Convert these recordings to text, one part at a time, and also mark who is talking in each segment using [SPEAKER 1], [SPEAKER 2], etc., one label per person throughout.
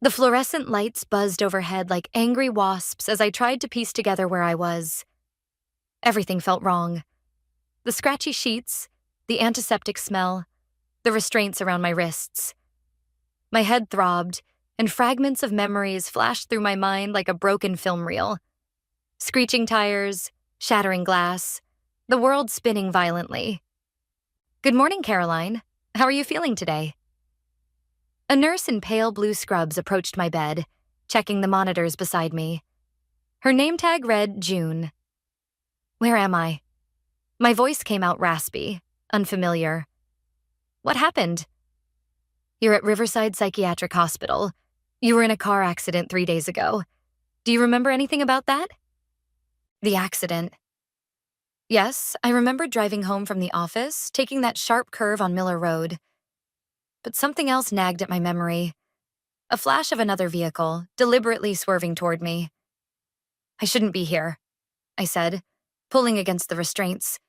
[SPEAKER 1] The fluorescent lights buzzed overhead like angry wasps as I tried to piece together where I was. Everything felt wrong. The scratchy sheets, the antiseptic smell, the restraints around my wrists. My head throbbed, and fragments of memories flashed through my mind like a broken film reel. Screeching tires, shattering glass, the world spinning violently. "Good morning, Caroline. How are you feeling today?" A nurse in pale blue scrubs approached my bed, checking the monitors beside me. Her name tag read June. "Where am I?" My voice came out raspy, unfamiliar. "What happened?" "You're at Riverside Psychiatric Hospital. You were in a car accident 3 days ago. Do you remember anything about that?" The accident. Yes, I remembered driving home from the office, taking that sharp curve on Miller Road. But something else nagged at my memory. A flash of another vehicle, deliberately swerving toward me. "I shouldn't be here," I said, pulling against the restraints.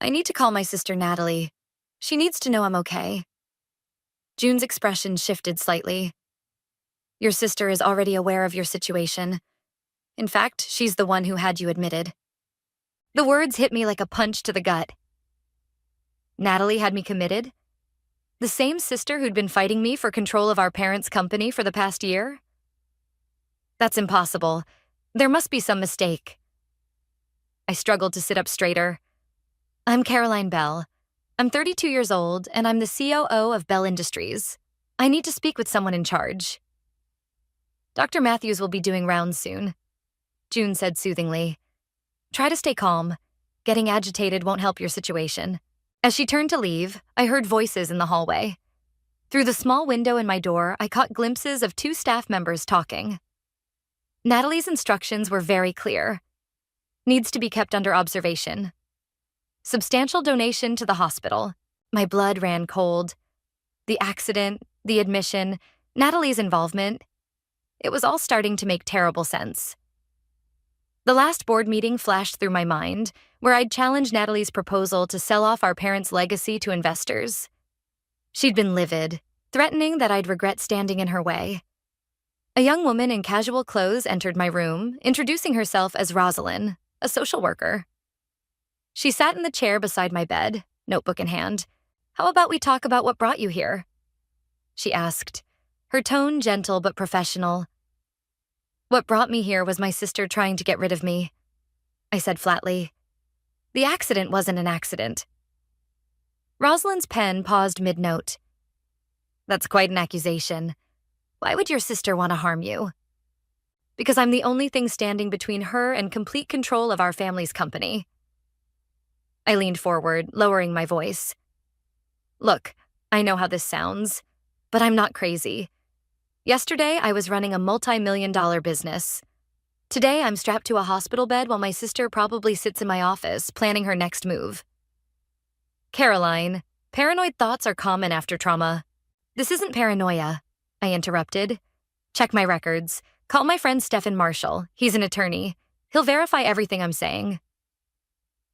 [SPEAKER 1] "I need to call my sister Natalie. She needs to know I'm okay." June's expression shifted slightly. "Your sister is already aware of your situation. In fact, she's the one who had you admitted." The words hit me like a punch to the gut. Natalie had me committed? The same sister who'd been fighting me for control of our parents' company for the past year? That's impossible. There must be some mistake. I struggled to sit up straighter. "I'm Caroline Bell. I'm 32 years old, and I'm the COO of Bell Industries. I need to speak with someone in charge." "Dr. Matthews will be doing rounds soon," June said soothingly. "Try to stay calm. Getting agitated won't help your situation." As she turned to leave, I heard voices in the hallway. Through the small window in my door, I caught glimpses of 2 staff members talking. Natalie's instructions were very clear. Needs to be kept under observation. Substantial donation to the hospital. My blood ran cold. The accident, the admission, Natalie's involvement. It was all starting to make terrible sense. The last board meeting flashed through my mind, where I'd challenged Natalie's proposal to sell off our parents' legacy to investors. She'd been livid, threatening that I'd regret standing in her way. A young woman in casual clothes entered my room, introducing herself as Rosalind, a social worker. She sat in the chair beside my bed, notebook in hand. "How about we talk about what brought you here?" she asked, her tone gentle but professional. "What brought me here was my sister trying to get rid of me," I said flatly. "The accident wasn't an accident." Rosalind's pen paused mid-note. "That's quite an accusation. Why would your sister want to harm you?" "Because I'm the only thing standing between her and complete control of our family's company." I leaned forward, lowering my voice. "Look, I know how this sounds, but I'm not crazy. Yesterday, I was running a multi-million-dollar business. Today, I'm strapped to a hospital bed while my sister probably sits in my office, planning her next move." "Caroline, paranoid thoughts are common after trauma." "This isn't paranoia," I interrupted. "Check my records. Call my friend Stephen Marshall. He's an attorney. He'll verify everything I'm saying."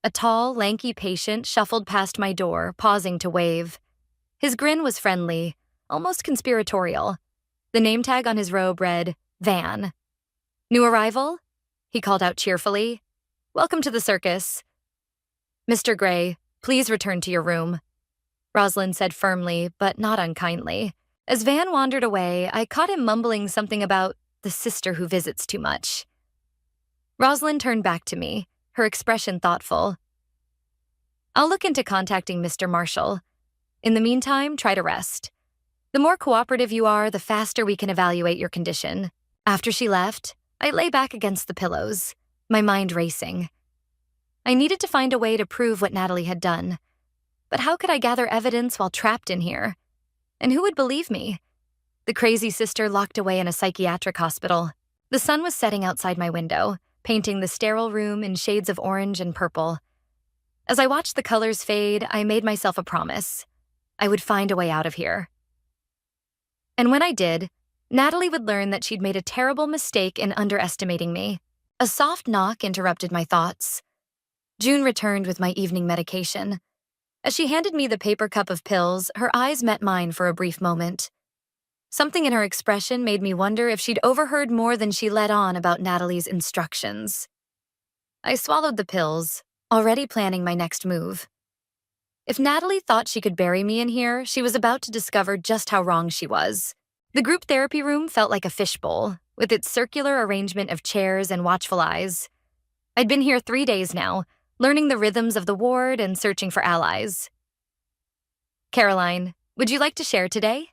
[SPEAKER 1] A tall, lanky patient shuffled past my door, pausing to wave. His grin was friendly, almost conspiratorial. The name tag on his robe read, Van. "New arrival?" he called out cheerfully. "Welcome to the circus." "Mr. Gray, please return to your room," Rosalind said firmly, but not unkindly. As Van wandered away, I caught him mumbling something about the sister who visits too much. Rosalind turned back to me, her expression thoughtful. "I'll look into contacting Mr. Marshall. In the meantime, try to rest. The more cooperative you are, the faster we can evaluate your condition." After she left, I lay back against the pillows, my mind racing. I needed to find a way to prove what Natalie had done. But how could I gather evidence while trapped in here? And who would believe me? The crazy sister locked away in a psychiatric hospital. The sun was setting outside my window, painting the sterile room in shades of orange and purple. As I watched the colors fade, I made myself a promise. I would find a way out of here. And when I did, Natalie would learn that she'd made a terrible mistake in underestimating me. A soft knock interrupted my thoughts. June returned with my evening medication. As she handed me the paper cup of pills, her eyes met mine for a brief moment. Something in her expression made me wonder if she'd overheard more than she let on about Natalie's instructions. I swallowed the pills, already planning my next move. If Natalie thought she could bury me in here, she was about to discover just how wrong she was. The group therapy room felt like a fishbowl, with its circular arrangement of chairs and watchful eyes. I'd been here 3 days now, learning the rhythms of the ward and searching for allies. Caroline, would you like to share today?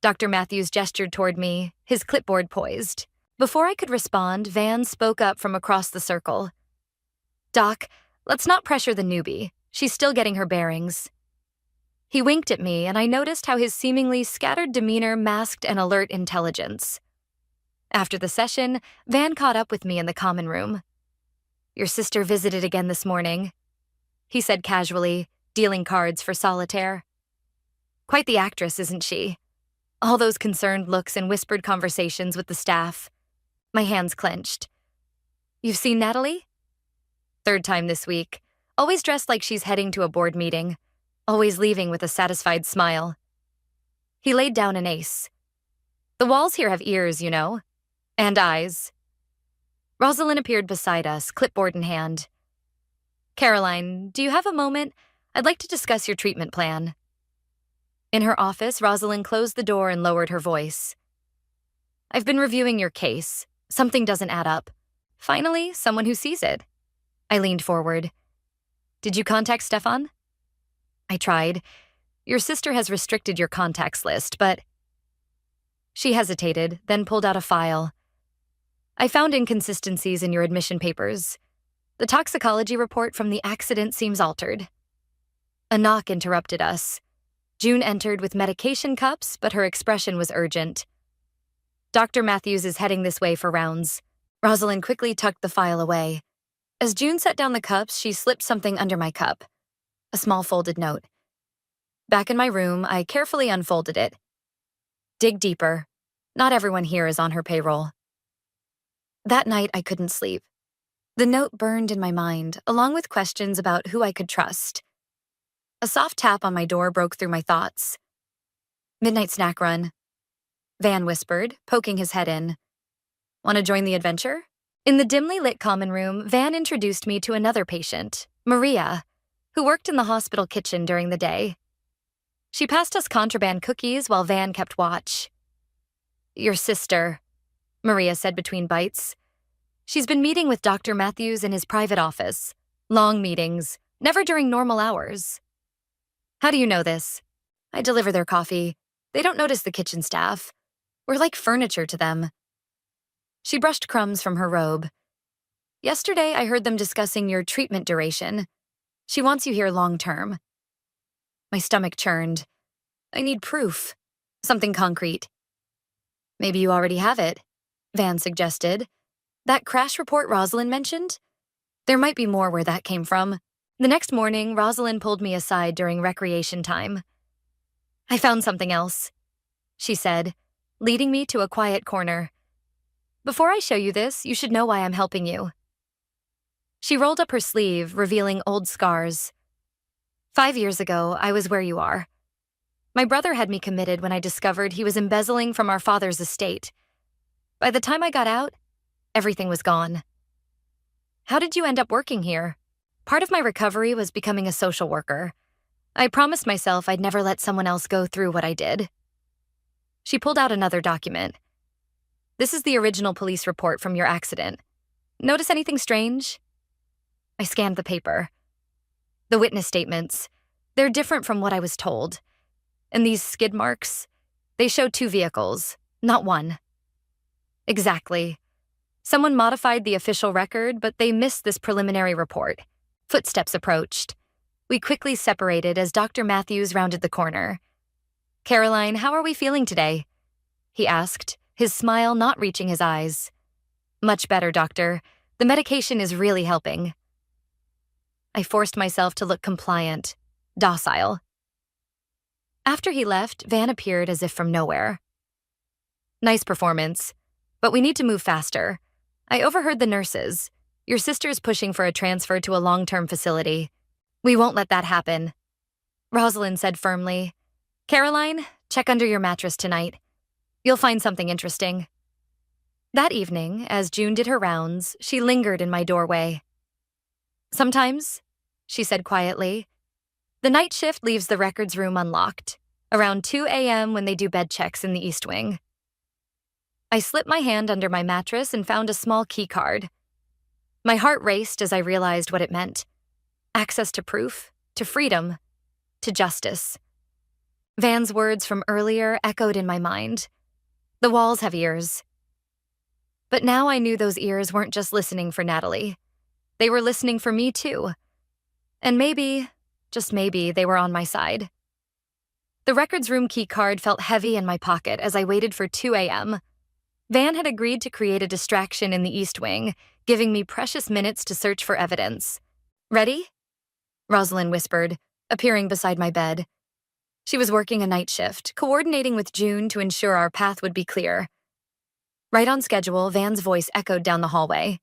[SPEAKER 1] Dr. Matthews gestured toward me, his clipboard poised. Before I could respond, Van spoke up from across the circle. Doc, let's not pressure the newbie. She's still getting her bearings. He winked at me, and I noticed how his seemingly scattered demeanor masked an alert intelligence. After the session, Van caught up with me in the common room. Your sister visited again this morning, he said casually, dealing cards for solitaire. Quite the actress, isn't she? All those concerned looks and whispered conversations with the staff. My hands clenched. You've seen Natalie? 3rd time this week. Always dressed like she's heading to a board meeting. Always leaving with a satisfied smile. He laid down an ace. The walls here have ears, you know. And eyes. Rosalind appeared beside us, clipboard in hand. Caroline, do you have a moment? I'd like to discuss your treatment plan. In her office, Rosalind closed the door and lowered her voice. I've been reviewing your case. Something doesn't add up. Finally, someone who sees it. I leaned forward. Did you contact Stefan? I tried. Your sister has restricted your contacts list, but... She hesitated, then pulled out a file. I found inconsistencies in your admission papers. The toxicology report from the accident seems altered. A knock interrupted us. June entered with medication cups, but her expression was urgent. Dr. Matthews is heading this way for rounds. Rosalind quickly tucked the file away. As June set down the cups, she slipped something under my cup. A small folded note. Back in my room, I carefully unfolded it. Dig deeper. Not everyone here is on her payroll. That night, I couldn't sleep. The note burned in my mind, along with questions about who I could trust. A soft tap on my door broke through my thoughts. Midnight snack run. Van whispered, poking his head in. Want to join the adventure? In the dimly lit common room, Van introduced me to another patient, Maria, who worked in the hospital kitchen during the day. She passed us contraband cookies while Van kept watch. Your sister, Maria said between bites. She's been meeting with Dr. Matthews in his private office. Long meetings, never during normal hours. How do you know this? I deliver their coffee. They don't notice the kitchen staff. We're like furniture to them. She brushed crumbs from her robe. Yesterday, I heard them discussing your treatment duration. She wants you here long-term. My stomach churned. I need proof. Something concrete. Maybe you already have it, Van suggested. That crash report Rosalind mentioned? There might be more where that came from. The next morning, Rosalind pulled me aside during recreation time. I found something else, she said, leading me to a quiet corner. Before I show you this, you should know why I'm helping you. She rolled up her sleeve, revealing old scars. 5 years ago, I was where you are. My brother had me committed when I discovered he was embezzling from our father's estate. By the time I got out, everything was gone. How did you end up working here? Part of my recovery was becoming a social worker. I promised myself I'd never let someone else go through what I did. She pulled out another document. This is the original police report from your accident. Notice anything strange? I scanned the paper. The witness statements, they're different from what I was told. And these skid marks, they show 2 vehicles, not one. Exactly. Someone modified the official record, but they missed this preliminary report. Footsteps approached. We quickly separated as Dr. Matthews rounded the corner. Caroline, how are we feeling today? He asked, his smile not reaching his eyes. Much better, doctor. The medication is really helping. I forced myself to look compliant, docile. After he left, Van appeared as if from nowhere. Nice performance, but we need to move faster. I overheard the nurses. Your sister's pushing for a transfer to a long-term facility. We won't let that happen, Rosalind said firmly. Caroline, Check under your mattress tonight. You'll find something interesting. That evening, as June did her rounds, she lingered in my doorway. Sometimes, she said quietly, the night shift leaves the records room unlocked, around 2 a.m. when they do bed checks in the East Wing. I slipped my hand under my mattress and found a small key card. My heart raced as I realized what it meant. Access to proof, to freedom, to justice. Van's words from earlier echoed in my mind. The walls have ears. But now I knew those ears weren't just listening for Natalie. They were listening for me too. And maybe, just maybe, they were on my side. The records room key card felt heavy in my pocket as I waited for 2 a.m. Van had agreed to create a distraction in the East Wing, giving me precious minutes to search for evidence. Ready? Rosalind whispered, appearing beside my bed. She was working a night shift, coordinating with June to ensure our path would be clear. Right on schedule, Van's voice echoed down the hallway.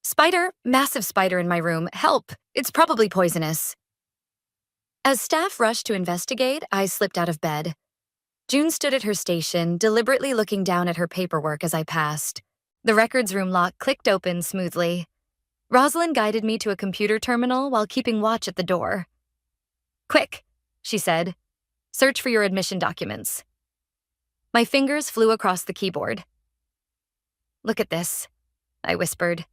[SPEAKER 1] Spider, massive spider in my room, help, it's probably poisonous. As staff rushed to investigate, I slipped out of bed. June stood at her station, deliberately looking down at her paperwork as I passed. The records room lock clicked open smoothly. Rosalind guided me to a computer terminal while keeping watch at the door. Quick, she said. Search for your admission documents. My fingers flew across the keyboard. Look at this, I whispered.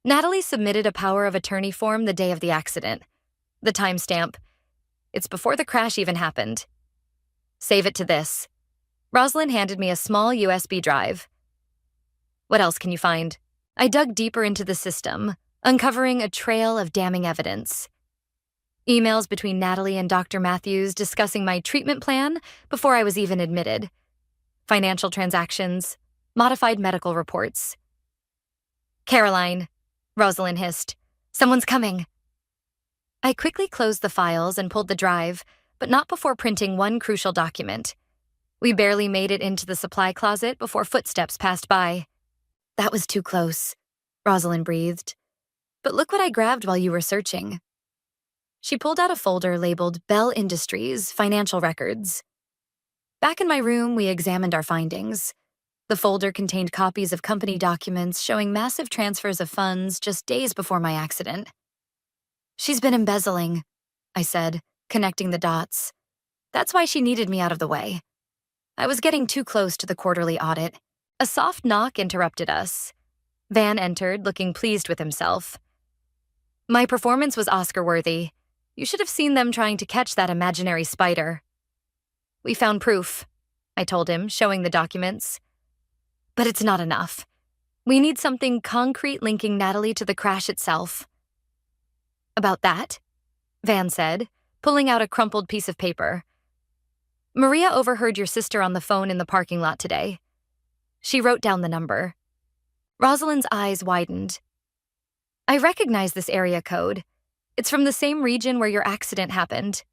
[SPEAKER 1] Natalie submitted a power of attorney form the day of the accident. The timestamp. It's before the crash even happened. Save it to this. Rosalind handed me a small USB drive. What else can you find? I dug deeper into the system, uncovering a trail of damning evidence. Emails between Natalie and Dr. Matthews discussing my treatment plan before I was even admitted. Financial transactions, modified medical reports. Caroline, Rosalind hissed. Someone's coming. I quickly closed the files and pulled the drive, but not before printing one crucial document. We barely made it into the supply closet before footsteps passed by. That was too close, Rosalind breathed. But look what I grabbed while you were searching. She pulled out a folder labeled Bell Industries Financial Records. Back in my room, we examined our findings. The folder contained copies of company documents showing massive transfers of funds just days before my accident. She's been embezzling, I said, connecting the dots. That's why she needed me out of the way. I was getting too close to the quarterly audit. A soft knock interrupted us. Van entered, looking pleased with himself. My performance was Oscar-worthy. You should have seen them trying to catch that imaginary spider. We found proof, I told him, showing the documents. But it's not enough. We need something concrete linking Natalie to the crash itself. About that, Van said, pulling out a crumpled piece of paper. Maria overheard your sister on the phone in the parking lot today. She wrote down the number. Rosalind's eyes widened. I recognize this area code. It's from the same region where your accident happened.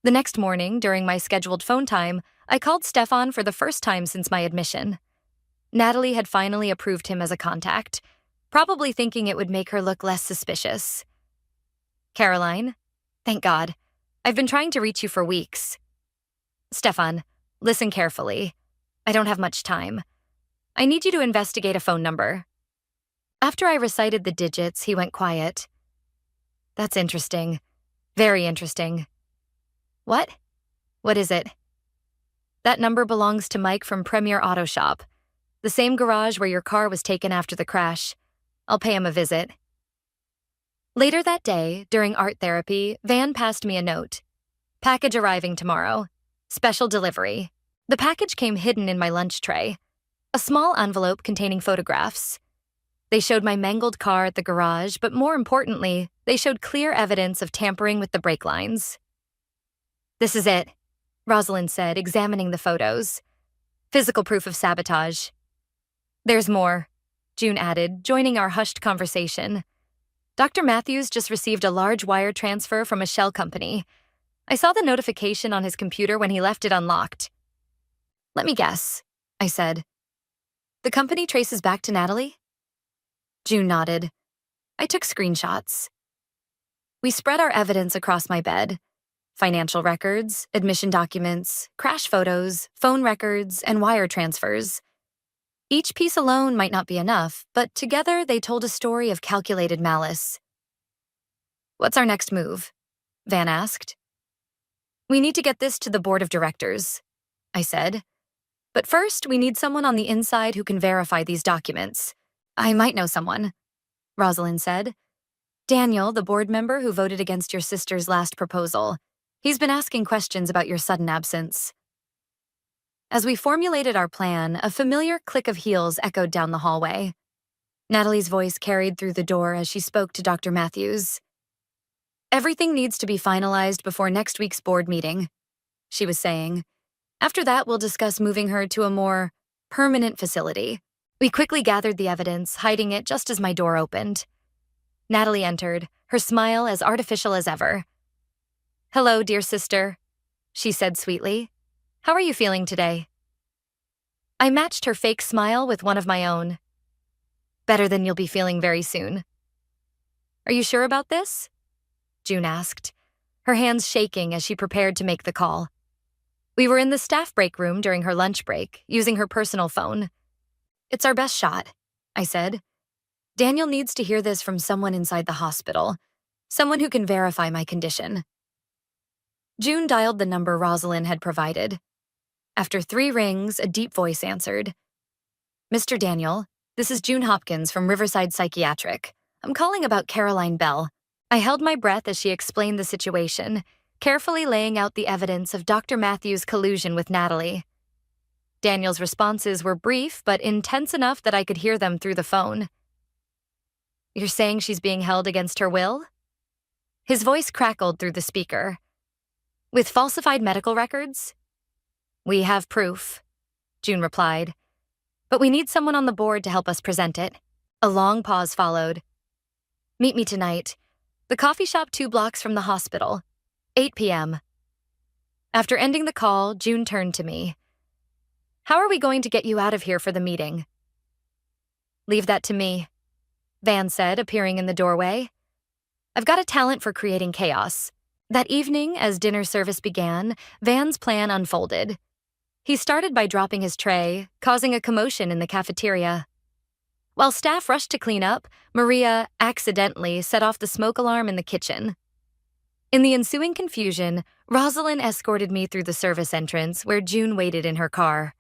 [SPEAKER 1] The next morning, during my scheduled phone time, I called Stefan for the first time since my admission. Natalie had finally approved him as a contact, probably thinking it would make her look less suspicious. Caroline, thank God. I've been trying to reach you for weeks. Stefan, listen carefully. I don't have much time. I need you to investigate a phone number. After I recited the digits, he went quiet. That's interesting. Very interesting. What? What is it? That number belongs to Mike from Premier Auto Shop, the same garage where your car was taken after the crash. I'll pay him a visit. Later that day, during art therapy, Van passed me a note. Package arriving tomorrow. Special delivery. The package came hidden in my lunch tray. A small envelope containing photographs. They showed my mangled car at the garage, but more importantly, they showed clear evidence of tampering with the brake lines. This is it, Rosalind said, examining the photos. Physical proof of sabotage. There's more, June added, joining our hushed conversation. Dr. Matthews just received a large wire transfer from a shell company. I saw the notification on his computer when he left it unlocked. Let me guess, I said. The company traces back to Natalie? June nodded. I took screenshots. We spread our evidence across my bed. Financial records, admission documents, crash photos, phone records, and wire transfers. Each piece alone might not be enough, but together they told a story of calculated malice. "What's our next move?" Van asked. "We need to get this to the board of directors," I said. "But first, we need someone on the inside who can verify these documents." "I might know someone," Rosalind said. "Daniel, the board member who voted against your sister's last proposal. He's been asking questions about your sudden absence." As we formulated our plan, a familiar click of heels echoed down the hallway. Natalie's voice carried through the door as she spoke to Dr. Matthews. "Everything needs to be finalized before next week's board meeting," she was saying. "After that, we'll discuss moving her to a more permanent facility." We quickly gathered the evidence, hiding it just as my door opened. Natalie entered, her smile as artificial as ever. "Hello, dear sister," she said sweetly. "How are you feeling today?" I matched her fake smile with one of my own. "Better than you'll be feeling very soon." "Are you sure about this?" June asked, her hands shaking as she prepared to make the call. We were in the staff break room during her lunch break, using her personal phone. "It's our best shot," I said. "Daniel needs to hear this from someone inside the hospital, someone who can verify my condition." June dialed the number Rosalind had provided. After 3 rings, a deep voice answered. "Mr. Daniel, this is June Hopkins from Riverside Psychiatric. I'm calling about Caroline Bell." I held my breath as she explained the situation, carefully laying out the evidence of Dr. Matthews' collusion with Natalie. Daniel's responses were brief but intense enough that I could hear them through the phone. "You're saying she's being held against her will?" His voice crackled through the speaker. "With falsified medical records?" "We have proof," June replied. "But we need someone on the board to help us present it." A long pause followed. "Meet me tonight. The coffee shop 2 blocks from the hospital. 8 p.m. After ending the call, June turned to me. "How are we going to get you out of here for the meeting?" "Leave that to me," Van said, appearing in the doorway. "I've got a talent for creating chaos." That evening, as dinner service began, Van's plan unfolded. He started by dropping his tray, causing a commotion in the cafeteria. While staff rushed to clean up, Maria accidentally set off the smoke alarm in the kitchen. In the ensuing confusion, Rosalind escorted me through the service entrance where June waited in her car.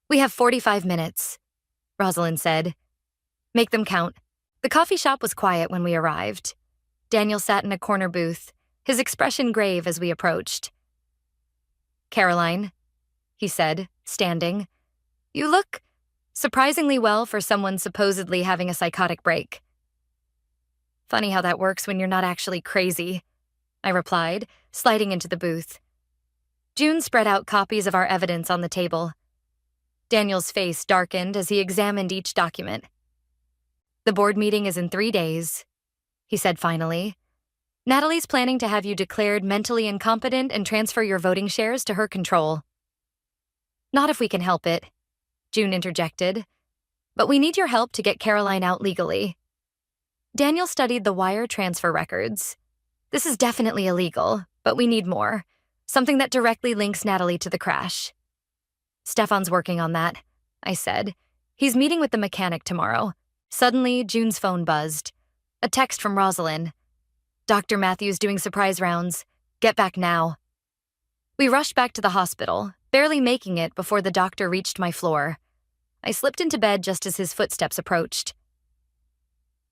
[SPEAKER 1] "We have 45 minutes, Rosalind said. "Make them count." The coffee shop was quiet when we arrived. Daniel sat in a corner booth, his expression grave as we approached. "Caroline," he said, standing, "you look surprisingly well for someone supposedly having a psychotic break." "Funny how that works when you're not actually crazy," I replied, sliding into the booth. June spread out copies of our evidence on the table. Daniel's face darkened as he examined each document. "The board meeting is in 3 days," he said finally. "Natalie's planning to have you declared mentally incompetent and transfer your voting shares to her control." "Not if we can help it," June interjected. "But we need your help to get Caroline out legally." Daniel studied the wire transfer records. "This is definitely illegal, but we need more. Something that directly links Natalie to the crash." "Stefan's working on that," I said. "He's meeting with the mechanic tomorrow." Suddenly, June's phone buzzed. A text from Rosalind. "Dr. Matthews doing surprise rounds. Get back now." We rushed back to the hospital, barely making it before the doctor reached my floor. I slipped into bed just as his footsteps approached.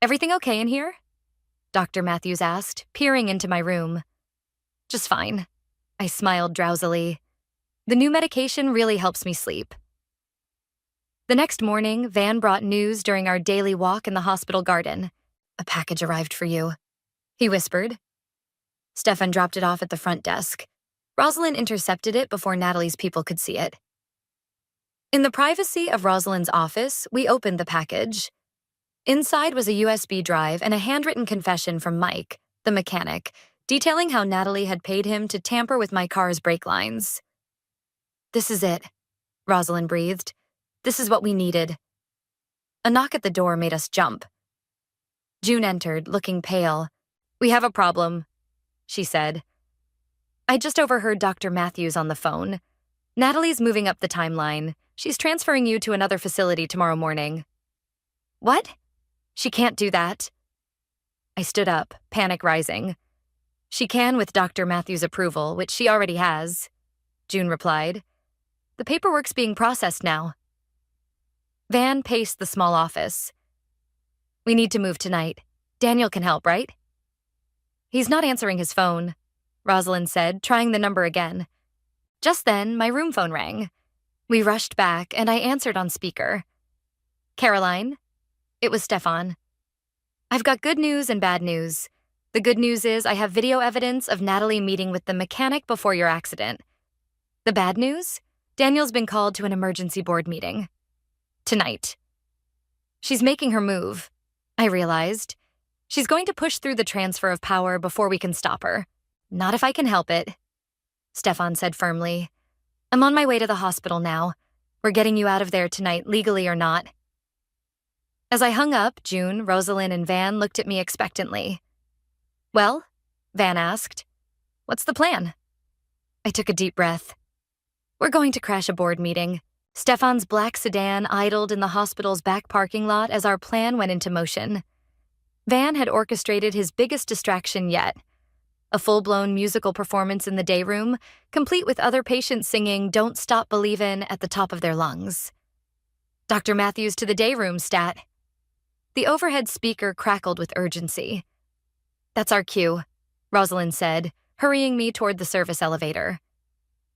[SPEAKER 1] "Everything okay in here?" Dr. Matthews asked, peering into my room. "Just fine." I smiled drowsily. The new medication really helps me sleep. The next morning, Van brought news during our daily walk in the hospital garden. "A package arrived for you," he whispered. Stefan dropped it off at the front desk. Rosalind intercepted it before Natalie's people could see it. In the privacy of Rosalind's office, we opened the package. Inside was a USB drive and a handwritten confession from Mike, the mechanic, detailing how Natalie had paid him to tamper with my car's brake lines. "This is it," Rosalind breathed. "This is what we needed." A knock at the door made us jump. June entered, looking pale. "We have a problem," she said. I just overheard Dr. Matthews on the phone. Natalie's moving up the timeline. She's transferring you to another facility tomorrow morning. What? She can't do that. I stood up, panic rising. She can with Dr. Matthews' approval, which she already has, June replied. The paperwork's being processed now. Van paced the small office. We need to move tonight. Daniel can help, right? He's not answering his phone, Rosalind said, trying the number again. Just then, my room phone rang. We rushed back, and I answered on speaker. Caroline? It was Stefan. I've got good news and bad news. The good news is I have video evidence of Natalie meeting with the mechanic before your accident. The bad news? Daniel's been called to an emergency board meeting. Tonight. She's making her move, I realized. She's going to push through the transfer of power before we can stop her. Not if I can help it, Stefan said firmly. I'm on my way to the hospital now. We're getting you out of there tonight, legally or not. As I hung up, June, Rosalind, and Van looked at me expectantly. Well, Van asked, what's the plan? I took a deep breath. We're going to crash a board meeting. Stefan's black sedan idled in the hospital's back parking lot as our plan went into motion. Van had orchestrated his biggest distraction yet, a full-blown musical performance in the day room, complete with other patients singing Don't Stop Believin' at the top of their lungs. Dr. Matthews to the day room, stat. The overhead speaker crackled with urgency. That's our cue, Rosalind said, hurrying me toward the service elevator.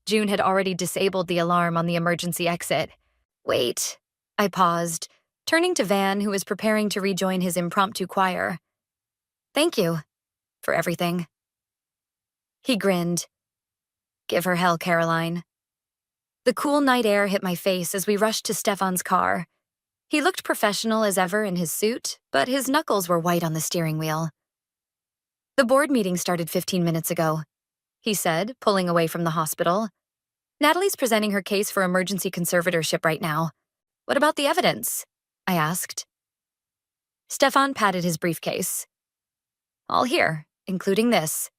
[SPEAKER 1] June had already disabled the alarm on the emergency exit. Wait, I paused, turning to Van, who was preparing to rejoin his impromptu choir. Thank you for everything. He grinned. Give her hell, Caroline. The cool night air hit my face as we rushed to Stefan's car. He looked professional as ever in his suit, but his knuckles were white on the steering wheel. The board meeting started 15 minutes ago, he said, pulling away from the hospital. Natalie's presenting her case for emergency conservatorship right now. What about the evidence? I asked. Stefan patted his briefcase. All here, including this.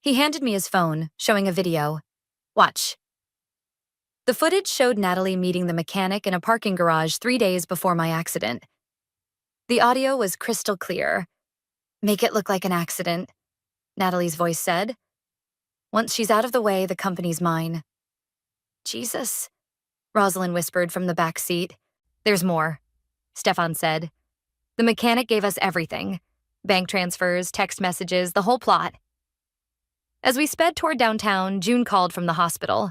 [SPEAKER 1] He handed me his phone, showing a video. Watch. The footage showed Natalie meeting the mechanic in a parking garage 3 days before my accident. The audio was crystal clear. Make it look like an accident, Natalie's voice said. Once she's out of the way, the company's mine. Jesus, Rosalind whispered from the back seat. There's more, Stefan said. The mechanic gave us everything. Bank transfers, text messages, the whole plot. As we sped toward downtown, June called from the hospital.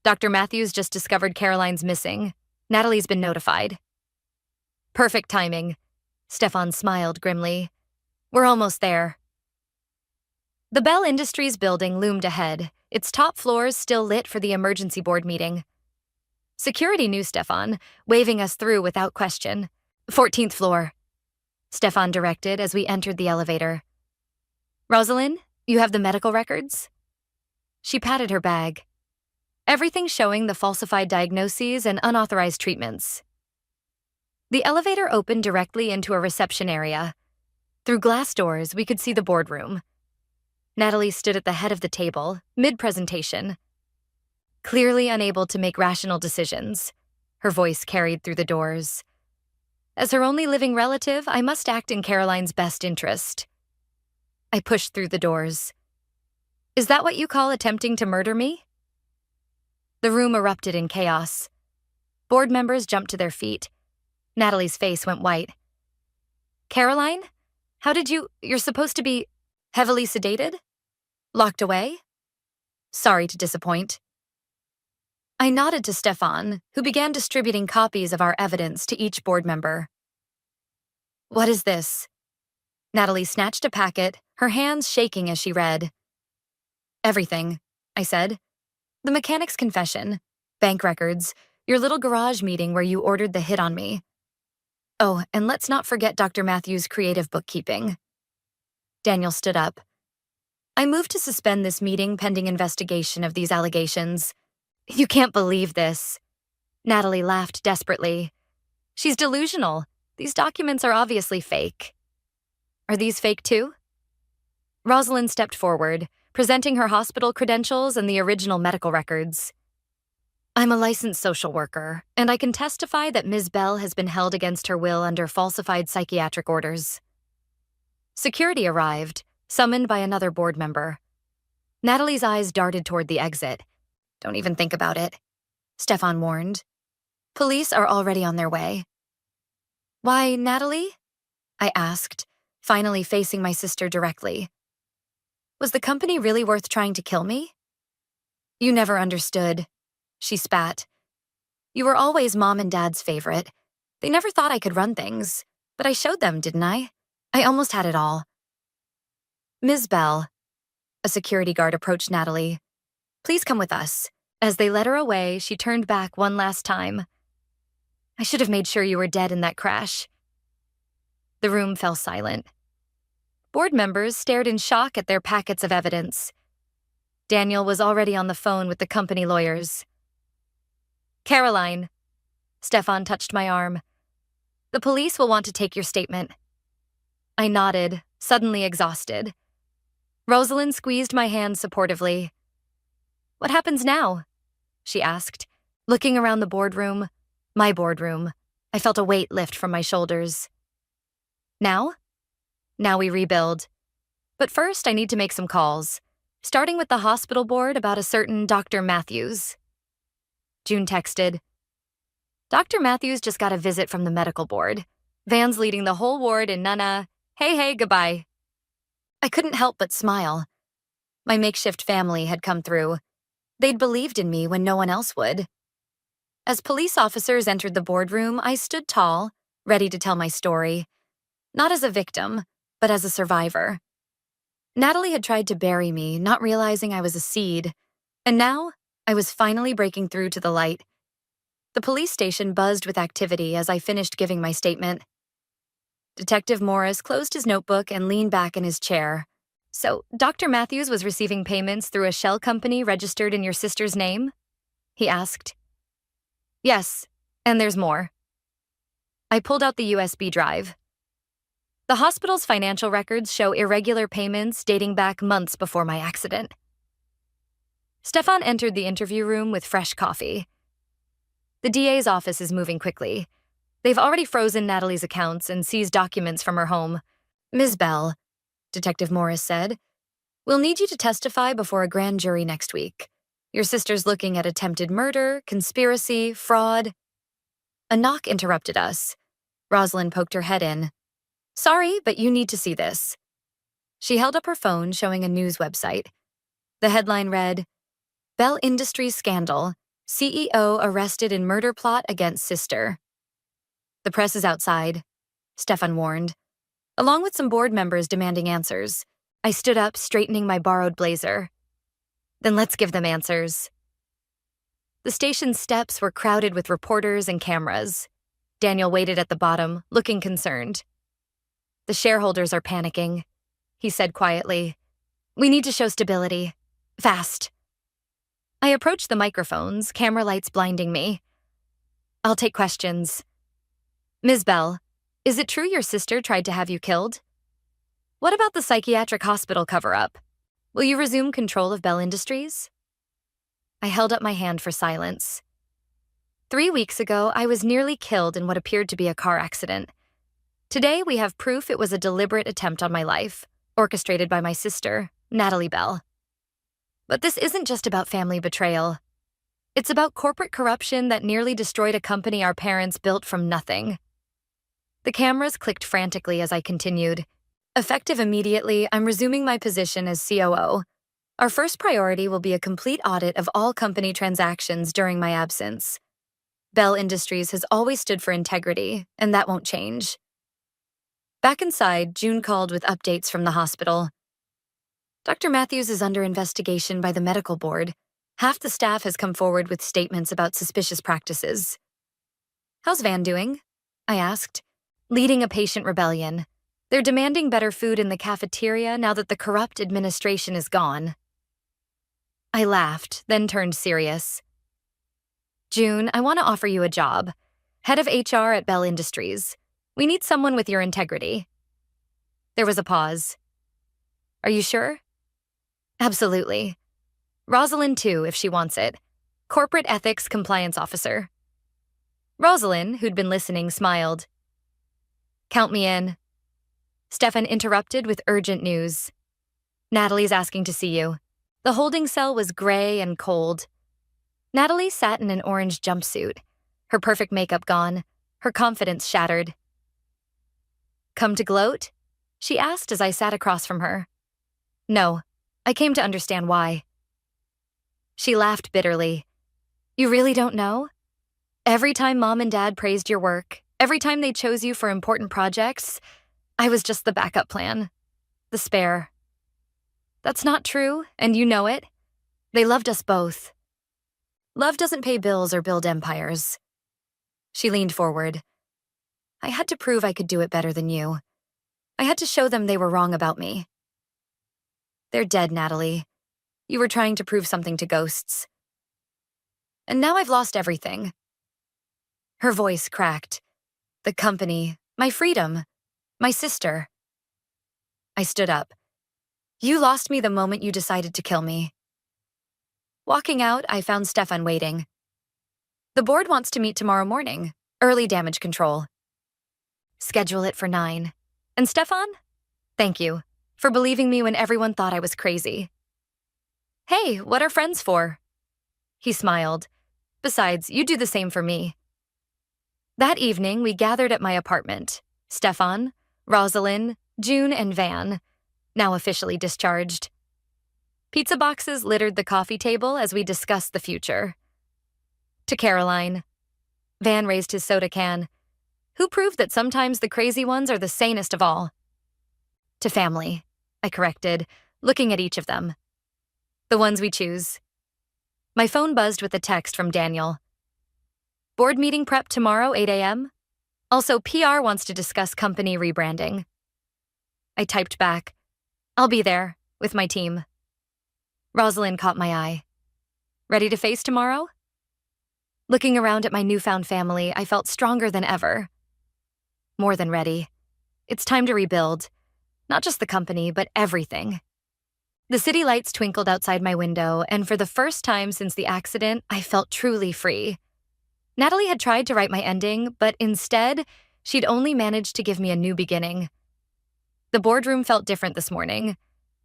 [SPEAKER 1] Dr. Matthews just discovered Caroline's missing. Natalie's been notified. Perfect timing. Stefan smiled grimly. We're almost there. The Bell Industries building loomed ahead, its top floors still lit for the emergency board meeting. Security knew Stefan, waving us through without question. 14th floor, Stefan directed as we entered the elevator. Rosalind, you have the medical records? She patted her bag. Everything showing the falsified diagnoses and unauthorized treatments. The elevator opened directly into a reception area. Through glass doors, we could see the boardroom. Natalie stood at the head of the table, mid-presentation. Clearly unable to make rational decisions, her voice carried through the doors. As her only living relative, I must act in Caroline's best interest. I pushed through the doors. Is that what you call attempting to murder me? The room erupted in chaos. Board members jumped to their feet. Natalie's face went white. Caroline? How did you're supposed to be heavily sedated? Locked away? Sorry to disappoint. I nodded to Stefan, who began distributing copies of our evidence to each board member. What is this? Natalie snatched a packet, her hands shaking as she read. Everything, I said. The mechanic's confession, bank records, your little garage meeting where you ordered the hit on me. Oh, and let's not forget Dr. Matthews' creative bookkeeping. Daniel stood up. I moved to suspend this meeting pending investigation of these allegations. You can't believe this. Natalie laughed desperately. She's delusional. These documents are obviously fake. Are these fake too? Rosalind stepped forward, presenting her hospital credentials and the original medical records. I'm a licensed social worker, and I can testify that Ms. Bell has been held against her will under falsified psychiatric orders. Security arrived, summoned by another board member. Natalie's eyes darted toward the exit. Don't even think about it, Stefan warned. Police are already on their way. Why, Natalie? I asked, finally facing my sister directly. Was the company really worth trying to kill me? You never understood, she spat. You were always Mom and Dad's favorite. They never thought I could run things, but I showed them, didn't I? I almost had it all. Ms. Bell, a security guard approached Natalie. Please come with us. As they led her away, she turned back one last time. I should have made sure you were dead in that crash. The room fell silent. Board members stared in shock at their packets of evidence. Daniel was already on the phone with the company lawyers. Caroline, Stefan touched my arm. The police will want to take your statement. I nodded, suddenly exhausted. Rosalind squeezed my hand supportively. What happens now? She asked, looking around the boardroom. My boardroom. I felt a weight lift from my shoulders. Now? Now we rebuild. But first, I need to make some calls, starting with the hospital board about a certain Dr. Matthews. June texted. Dr. Matthews just got a visit from the medical board. Van's leading the whole ward and Nana, hey, goodbye. I couldn't help but smile. My makeshift family had come through. They'd believed in me when no one else would. As police officers entered the boardroom, I stood tall, ready to tell my story. Not as a victim, but as a survivor. Natalie had tried to bury me, not realizing I was a seed. And now, I was finally breaking through to the light. The police station buzzed with activity as I finished giving my statement. Detective Morris closed his notebook and leaned back in his chair. So, Dr. Matthews was receiving payments through a shell company registered in your sister's name? He asked. Yes, and there's more. I pulled out the USB drive. The hospital's financial records show irregular payments dating back months before my accident. Stefan entered the interview room with fresh coffee. The DA's office is moving quickly. They've already frozen Natalie's accounts and seized documents from her home. Ms. Bell, Detective Morris said, we'll need you to testify before a grand jury next week. Your sister's looking at attempted murder, conspiracy, fraud. A knock interrupted us. Rosalind poked her head in. Sorry, but you need to see this. She held up her phone, showing a news website. The headline read, Bell Industries Scandal, CEO arrested in murder plot against sister. The press is outside, Stefan warned, along with some board members demanding answers. I stood up, straightening my borrowed blazer. Then let's give them answers. The station's steps were crowded with reporters and cameras. Daniel waited at the bottom, looking concerned. The shareholders are panicking, he said quietly. We need to show stability. Fast. I approached the microphones, camera lights blinding me. I'll take questions. Ms. Bell, is it true your sister tried to have you killed? What about the psychiatric hospital cover-up? Will you resume control of Bell Industries? I held up my hand for silence. 3 weeks ago, I was nearly killed in what appeared to be a car accident. Today, we have proof it was a deliberate attempt on my life, orchestrated by my sister, Natalie Bell. But this isn't just about family betrayal. It's about corporate corruption that nearly destroyed a company our parents built from nothing. The cameras clicked frantically as I continued. Effective immediately, I'm resuming my position as COO. Our first priority will be a complete audit of all company transactions during my absence. Bell Industries has always stood for integrity, and that won't change. Back inside, June called with updates from the hospital. Dr. Matthews is under investigation by the medical board. Half the staff has come forward with statements about suspicious practices. How's Van doing? I asked. Leading a patient rebellion. They're demanding better food in the cafeteria now that the corrupt administration is gone. I laughed, then turned serious. June, I want to offer you a job. Head of HR at Bell Industries. We need someone with your integrity. There was a pause. Are you sure? Absolutely. Rosalind, too, if she wants it. Corporate Ethics Compliance Officer. Rosalind, who'd been listening, smiled. Count me in. Stefan interrupted with urgent news. Natalie's asking to see you. The holding cell was gray and cold. Natalie sat in an orange jumpsuit, her perfect makeup gone, her confidence shattered. Come to gloat? She asked as I sat across from her. No, I came to understand why. She laughed bitterly. You really don't know? Every time Mom and Dad praised your work, every time they chose you for important projects, I was just the backup plan. The spare. That's not true, and you know it. They loved us both. Love doesn't pay bills or build empires. She leaned forward. I had to prove I could do it better than you. I had to show them they were wrong about me. They're dead, Natalie. You were trying to prove something to ghosts. And now I've lost everything. Her voice cracked. The company, my freedom, my sister. I stood up. You lost me the moment you decided to kill me. Walking out, I found Stefan waiting. The board wants to meet tomorrow morning. Early damage control. Schedule it for 9. And Stefan? Thank you for believing me when everyone thought I was crazy. Hey, what are friends for? He smiled. Besides, you do the same for me. That evening, we gathered at my apartment. Stefan, Rosalind, June, and Van, now officially discharged. Pizza boxes littered the coffee table as we discussed the future. To Caroline. Van raised his soda can. Who proved that sometimes the crazy ones are the sanest of all? To family, I corrected, looking at each of them. The ones we choose. My phone buzzed with a text from Daniel. Board meeting prep tomorrow, 8 a.m. Also, PR wants to discuss company rebranding. I typed back, I'll be there, with my team. Rosalind caught my eye. Ready to face tomorrow? Looking around at my newfound family, I felt stronger than ever. More than ready. It's time to rebuild. Not just the company, but everything. The city lights twinkled outside my window, and for the first time since the accident, I felt truly free. Natalie had tried to write my ending, but instead, she'd only managed to give me a new beginning. The boardroom felt different this morning.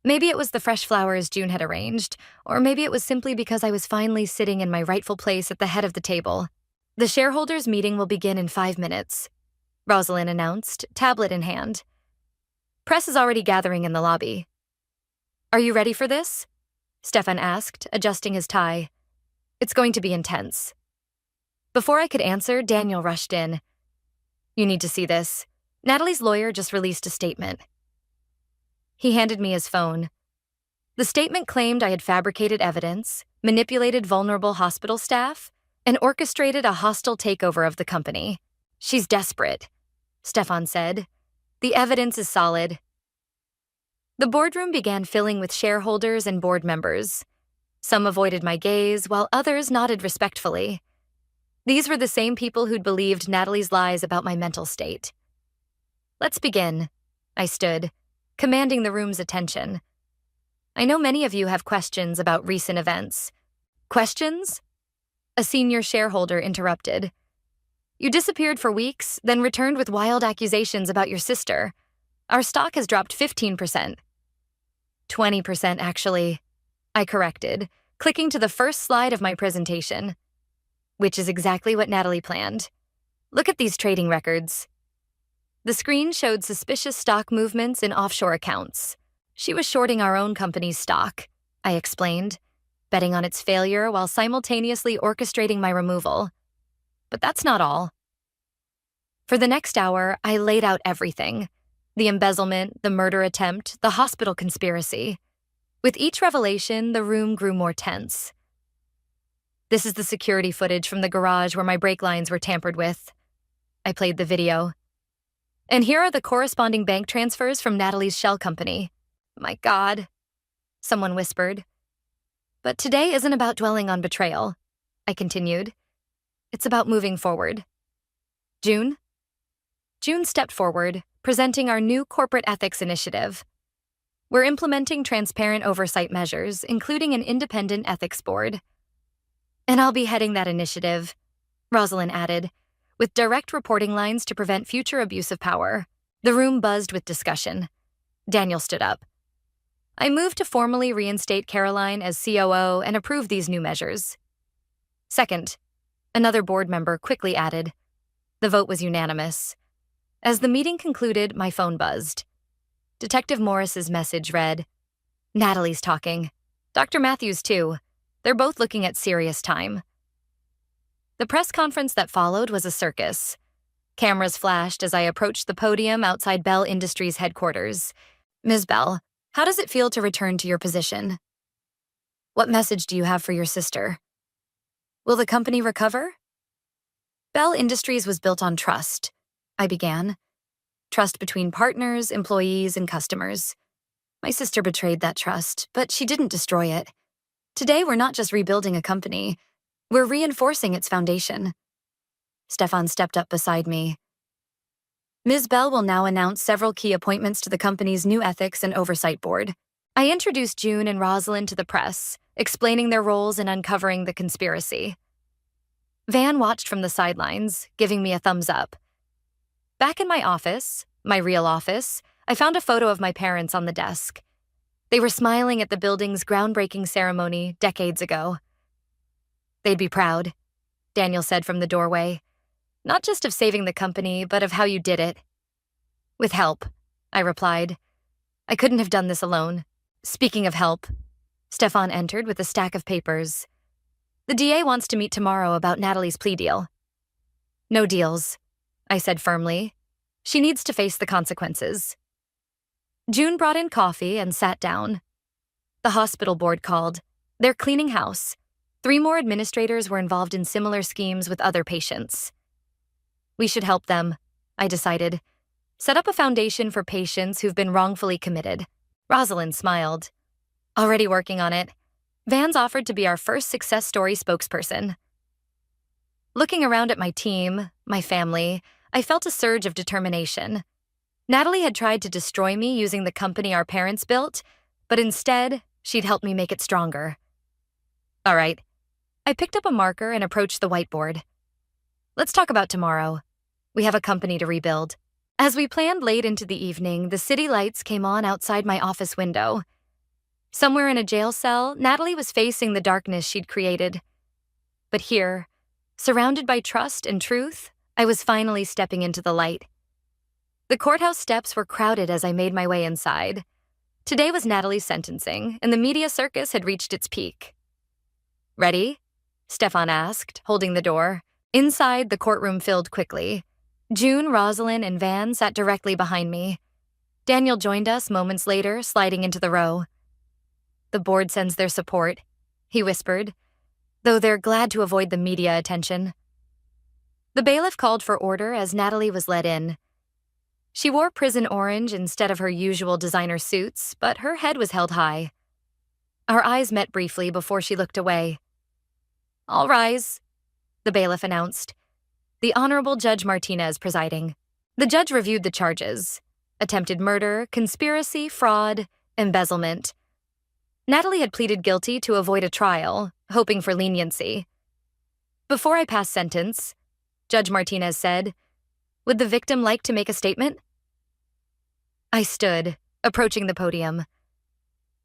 [SPEAKER 1] Maybe it was the fresh flowers June had arranged, or maybe it was simply because I was finally sitting in my rightful place at the head of the table. The shareholders' meeting will begin in 5 minutes, Rosalind announced, tablet in hand. Press is already gathering in the lobby. Are you ready for this? Stefan asked, adjusting his tie. It's going to be intense. Before I could answer, Daniel rushed in. You need to see this. Natalie's lawyer just released a statement. He handed me his phone. The statement claimed I had fabricated evidence, manipulated vulnerable hospital staff, and orchestrated a hostile takeover of the company. She's desperate, Stefan said. The evidence is solid. The boardroom began filling with shareholders and board members. Some avoided my gaze, while others nodded respectfully. These were the same people who'd believed Natalie's lies about my mental state. Let's begin. I stood, commanding the room's attention. I know many of you have questions about recent events. Questions? A senior shareholder interrupted. You disappeared for weeks, then returned with wild accusations about your sister. Our stock has dropped 15%. 20%, actually, I corrected, clicking to the first slide of my presentation. Which is exactly what Natalie planned. Look at these trading records. The screen showed suspicious stock movements in offshore accounts. She was shorting our own company's stock, I explained, betting on its failure while simultaneously orchestrating my removal. But that's not all. For the next hour, I laid out everything. The embezzlement, the murder attempt, the hospital conspiracy. With each revelation, the room grew more tense. This is the security footage from the garage where my brake lines were tampered with. I played the video. And here are the corresponding bank transfers from Natalie's shell company. My God, someone whispered. But today isn't about dwelling on betrayal, I continued. It's about moving forward. June? June stepped forward, presenting our new corporate ethics initiative. We're implementing transparent oversight measures, including an independent ethics board. And I'll be heading that initiative, Rosalind added, with direct reporting lines to prevent future abuse of power. The room buzzed with discussion. Daniel stood up. I moved to formally reinstate Caroline as COO and approve these new measures. Second, another board member quickly added. The vote was unanimous. As the meeting concluded, my phone buzzed. Detective Morris's message read, Natalie's talking. Dr. Matthews, too. They're both looking at serious time. The press conference that followed was a circus. Cameras flashed as I approached the podium outside Bell Industries headquarters. Ms. Bell, how does it feel to return to your position? What message do you have for your sister? Will the company recover? Bell Industries was built on trust, I began. Trust between partners, employees, and customers. My sister betrayed that trust, but she didn't destroy it. Today, we're not just rebuilding a company, we're reinforcing its foundation. Stefan stepped up beside me. Ms. Bell will now announce several key appointments to the company's new ethics and oversight board. I introduced June and Rosalind to the press, explaining their roles in uncovering the conspiracy. Van watched from the sidelines, giving me a thumbs up. Back in my office, my real office, I found a photo of my parents on the desk. They were smiling at the building's groundbreaking ceremony decades ago. They'd be proud, Daniel said from the doorway. Not just of saving the company, but of how you did it. With help, I replied. I couldn't have done this alone. Speaking of help, Stefan entered with a stack of papers. The DA wants to meet tomorrow about Natalie's plea deal. No deals, I said firmly. She needs to face the consequences. June brought in coffee and sat down. The hospital board called. They're cleaning house. 3 more administrators were involved in similar schemes with other patients. We should help them, I decided. Set up a foundation for patients who've been wrongfully committed. Rosalind smiled. Already working on it. Van's offered to be our first success story spokesperson. Looking around at my team, my family, I felt a surge of determination. Natalie had tried to destroy me using the company our parents built, but instead, she'd helped me make it stronger. All right. I picked up a marker and approached the whiteboard. Let's talk about tomorrow. We have a company to rebuild. As we planned late into the evening, the city lights came on outside my office window. Somewhere in a jail cell, Natalie was facing the darkness she'd created. But here, surrounded by trust and truth, I was finally stepping into the light. The courthouse steps were crowded as I made my way inside. Today was Natalie's sentencing, and the media circus had reached its peak. Ready? Stefan asked, holding the door. Inside, the courtroom filled quickly. June, Rosalind, and Van sat directly behind me. Daniel joined us moments later, sliding into the row. The board sends their support, he whispered, though they're glad to avoid the media attention. The bailiff called for order as Natalie was led in. She wore prison orange instead of her usual designer suits, but her head was held high. Our eyes met briefly before she looked away. All rise, the bailiff announced. The Honorable Judge Martinez presiding. The judge reviewed the charges: attempted murder, conspiracy, fraud, embezzlement. Natalie had pleaded guilty to avoid a trial, hoping for leniency. Before I pass sentence, Judge Martinez said, would the victim like to make a statement? I stood, approaching the podium.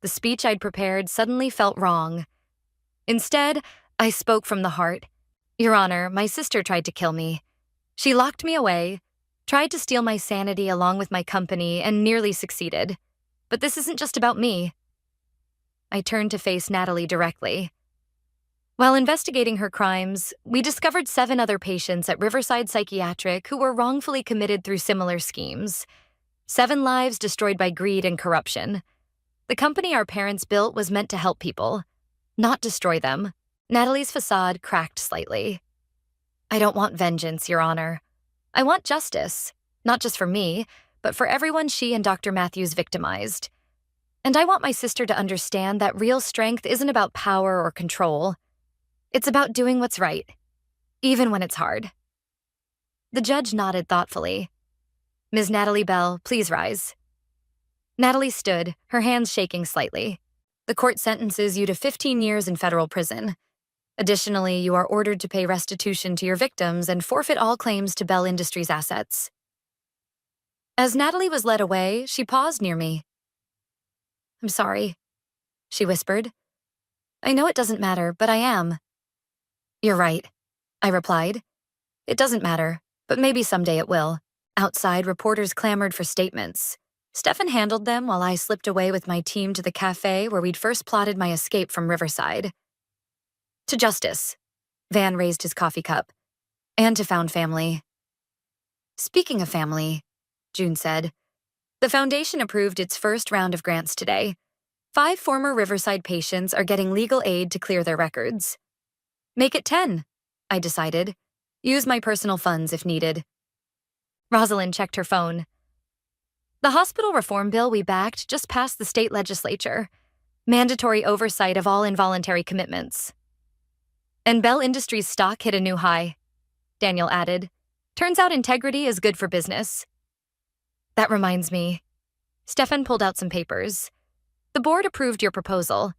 [SPEAKER 1] The speech I'd prepared suddenly felt wrong. Instead, I spoke from the heart. Your Honor, my sister tried to kill me. She locked me away, tried to steal my sanity along with my company, and nearly succeeded. But this isn't just about me. I turned to face Natalie directly. While investigating her crimes, we discovered 7 other patients at Riverside Psychiatric who were wrongfully committed through similar schemes. 7 lives destroyed by greed and corruption. The company our parents built was meant to help people, not destroy them. Natalie's facade cracked slightly. I don't want vengeance, Your Honor. I want justice, not just for me, but for everyone she and Dr. Matthews victimized. And I want my sister to understand that real strength isn't about power or control. It's about doing what's right, even when it's hard. The judge nodded thoughtfully. Ms. Natalie Bell, please rise. Natalie stood, her hands shaking slightly. The court sentences you to 15 years in federal prison. Additionally, you are ordered to pay restitution to your victims and forfeit all claims to Bell Industries assets. As Natalie was led away, she paused near me. "I'm sorry," she whispered. "I know it doesn't matter, but I am." "You're right," I replied. "It doesn't matter, but maybe someday it will." Outside, reporters clamored for statements. Stefan handled them while I slipped away with my team to the cafe where we'd first plotted my escape from Riverside. "To justice," Van raised his coffee cup, "and to Found Family." "Speaking of family," June said, "the foundation approved its first round of grants today. 5 former Riverside patients are getting legal aid to clear their records. Make it 10, I decided. Use my personal funds if needed." Rosalind checked her phone. "The hospital reform bill we backed just passed the state legislature. Mandatory oversight of all involuntary commitments." "And Bell Industries stock hit a new high," Daniel added. "Turns out integrity is good for business." "That reminds me." Stefan pulled out some papers. "The board approved your proposal.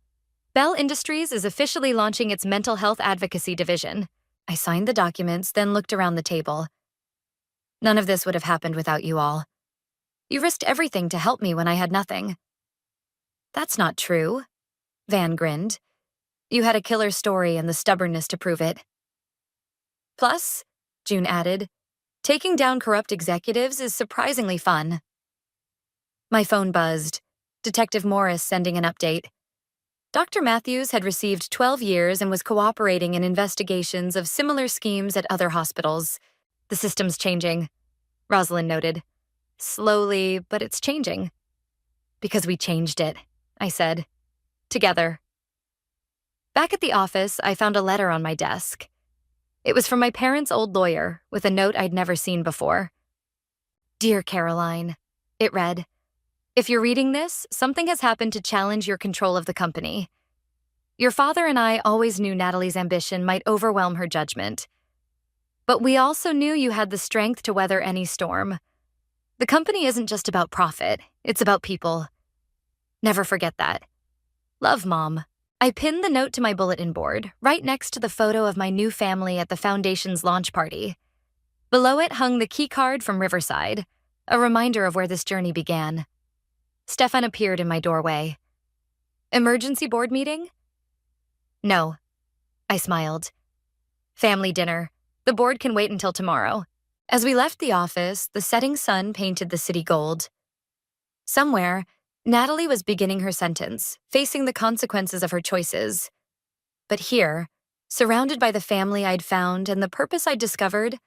[SPEAKER 1] Bell Industries is officially launching its mental health advocacy division." I signed the documents, then looked around the table. "None of this would have happened without you all. You risked everything to help me when I had nothing." "That's not true," Van grinned. "You had a killer story and the stubbornness to prove it." "Plus," June added, "taking down corrupt executives is surprisingly fun." My phone buzzed. Detective Morris sending an update. Dr. Matthews had received 12 years and was cooperating in investigations of similar schemes at other hospitals. "The system's changing," Rosalind noted. "Slowly, but it's changing." "Because we changed it," I said. "Together." Back at the office, I found a letter on my desk. It was from my parents' old lawyer, with a note I'd never seen before. "Dear Caroline," it read, "if you're reading this, something has happened to challenge your control of the company. Your father and I always knew Natalie's ambition might overwhelm her judgment. But we also knew you had the strength to weather any storm. The company isn't just about profit, it's about people. Never forget that. Love, Mom." I pinned the note to my bulletin board, right next to the photo of my new family at the foundation's launch party. Below it hung the key card from Riverside, a reminder of where this journey began. Stefan appeared in my doorway. "Emergency board meeting?" "No," I smiled. "Family dinner. The board can wait until tomorrow." As we left the office, the setting sun painted the city gold. Somewhere, Natalie was beginning her sentence, facing the consequences of her choices. But here, surrounded by the family I'd found and the purpose I'd discovered,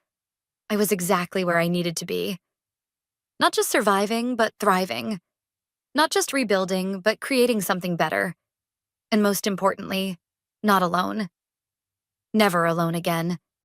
[SPEAKER 1] I was exactly where I needed to be. Not just surviving, but thriving. Not just rebuilding, but creating something better. And most importantly, not alone. Never alone again.